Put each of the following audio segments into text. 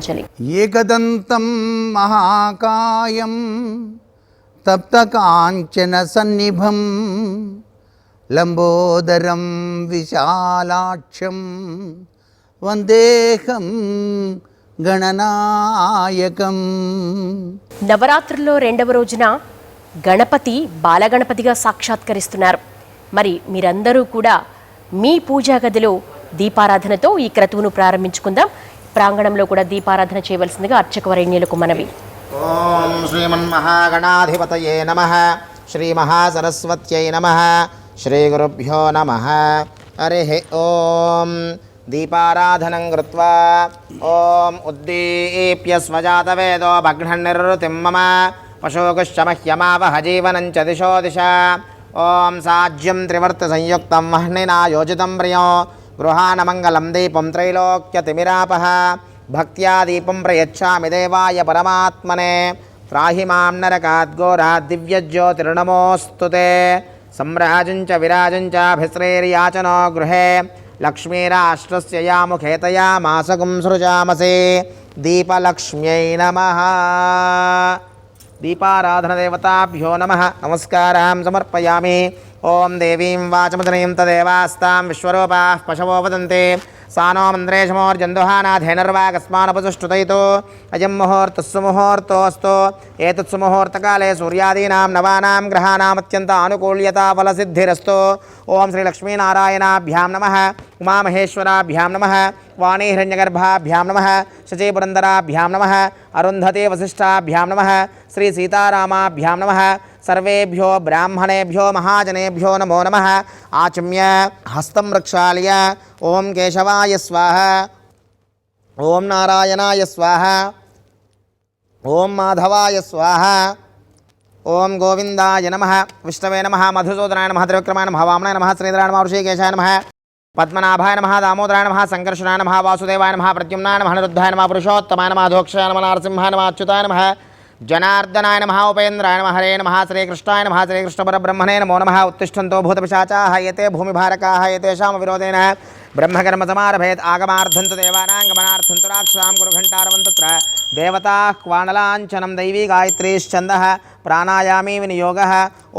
పూజించాలి? ఏకదంతం మహాకాయం తప్తకాంచన సన్నిభం లంబోదరం విశాలాక్షం వందేహం గణనాయకం. నవరాత్రుల్లో రెండవ రోజున గణపతి బాలగణపతిగా సాక్షాత్కరిస్తున్నారు. మరి మీరందరూ కూడా మీ పూజా గదిలో దీపారాధనతో ఈ క్రతువును ప్రారంభించుకుందాం. ప్రాంగణంలో కూడా దీపారాధన చేయవలసిందిగా అర్చకవరేణ్యులకు మనవి. ఓం శ్రీమన్మహాగణాధిపతయే నమః. శ్రీ మహాసరస్వత్యై నమః. శ్రీ గురుభ్యో నమః. హరి ఓం. దీపారాధనం కృత్వా ఓం ఉద్దీప్య స్వజాతవేదో భగ్నన్నిర్వృతిం మమ పశోకుశ్చ మహ్యమావహ జీవనం చ దిశో దిశ. ఓం సాజ్యం త్రివర్త సంయుక్తం వహ్నినా యోజితం ప్రియం గృహాణమంగళం దీపం త్రైలోక్యతిమిరాపః. భక్త్యా దీపం ప్రయచ్ఛామి దేవాయ పరమాత్మనే. త్రాహి మాం నరకాద్ఘోరాద్ దివ్యజ్యోతిర్నమోऽस्तु తే. సంరాజం చ విరాజం చాభిశ్రేర్యాచనో గృహే లక్ష్మీరాష్ట్రస్య యాముఖేతయా మాసగుం సృజామసే. దీపలక్ష్మ్యై నమః. దీపారాధన దేవతాభ్యో నమః. నమస్కారాం సమర్పయామి. ఓం దేవీం వాచమతనీం తదేవాస్తాం విశ్వరూపాః పశవో వదంతే. సానో మంద్రేశమోర్జందుహానాధేనర్వాకస్మానపసుష్టుతైతో అయం ముహూర్తస్సు ముహూర్తోऽस्तु. ఏతత్సు ముహూర్తకాలే సూర్యాదీనాం నవానాం గ్రహాణామత్యంత ఆనుకూల్యతా ఫలసిద్ధిరస్తు. ఓం శ్రీ లక్ష్మీనారాయణాభ్యాం నమః. ఉమామహేశ్వరాభ్యాం నమః. వాణీహిరణ్యగర్భాభ్యాం నమః. శచీపురందరాభ్యాం నమః. అరుంధతే వసిష్ఠాభ్యాం నమః. శ్రీ సీతారామాభ్యాం నమః. సర్వేభ్యో బ్రాహ్మణేభ్యో మహాజనేభ్యో నమో నమః. ఆచమ్య హస్తం రక్షాళ్య. ఓం కేశవాయ స్వాహ. ఓం నారాయణాయ స్వాహ. ఓం మాధవాయ స్వాహ. ఓం గోవిందాయ నమః. విష్ణవే నమః. మధుసూదనాయ నమః. త్రివిక్రమాయ నమః. వామనాయ నమః. శ్రీధరాయ నమః. ఋషికేశాయ నమః. పద్మనాభాయ నమః. దామోదరాయ నమః. సంకర్షణాయ నమః. వాసుదేవాయ నమః. ప్రద్యుమ్నాయ నమః. నిరుద్ధాయ నమః. పురుషోత్తమాయ నమః. అధోక్షాయ నమః. నరసింహాయ నమః. అచ్యుతాయ నమః. జనార్దనాయ నమః. ఉపేంద్రాయ నమః. హరే నమః. శ్రీకృష్ణాయ నమః. శ్రీకృష్ణపరబ్రహ్మణే నమో నమః. ఉత్తిష్టంతో భూతపిశాచాః ఏతే భూమిభారకాః ఏతేషాం విరోధేన బ్రహ్మకర్మ సమారభేత్. ఆగమార్థంతు దేవానాం గమనార్థంతు రాక్షసాం కురుఘంటారవం తత్ర దేవతాః క్వాణలాంఛనం దైవీ గాయత్రీశ్చందః ప్రాణాయామీ వినియోగః.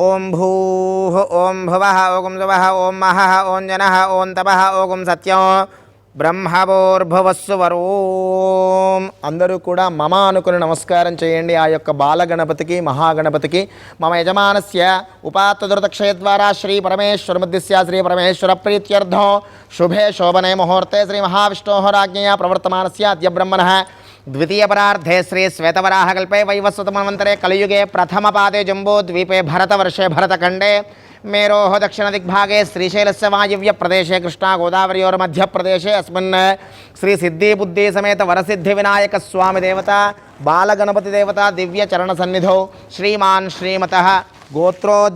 ఓం భూః ఓం భువః ఓం సువః ఓం మహః ఓం జనః ఓం తపః ఓం సత్యం బ్రహ్మభూర్భువస్సు వరోం. అందరూ కూడా మమ అనుకుని నమస్కారం చేయండి. ఆ యొక్క బాలగణపతికి మహాగణపతికి మమ యజమానస్య ఉపాత్తదురతక్షయద్వారా శ్రీ పరమేశ్వరముద్దిశ్య శ్రీ పరమేశ్వర ప్రీత్యర్థం శుభే శోభనే ముహూర్తే శ్రీ మహావిష్ణోః రాజ్ఞయా ప్రవర్తమానస్య అద్య బ్రహ్మణः ద్వితీయపరార్ధే శ్రీ శ్వేతవరాహకల్పే వైవస్వతమన్వంతరే కలియుగే ప్రథమపాదే జంబూద్వీపే భరతవర్షే భరతఖండే మేరోः दक्षिणदिग्भागे श्रीशैलस्य वायव्यप्रदेशे कृष्णा गोदावरयोर्मध्यप्रदेशे अस्मिन् श्री सिद्धिबुद्धि समेत वरसिद्धिविनायक स्वामी देवता बालगणपति देवता दिव्यचरणसन्निधौ श्रीमान् श्रीमतः गोत्रो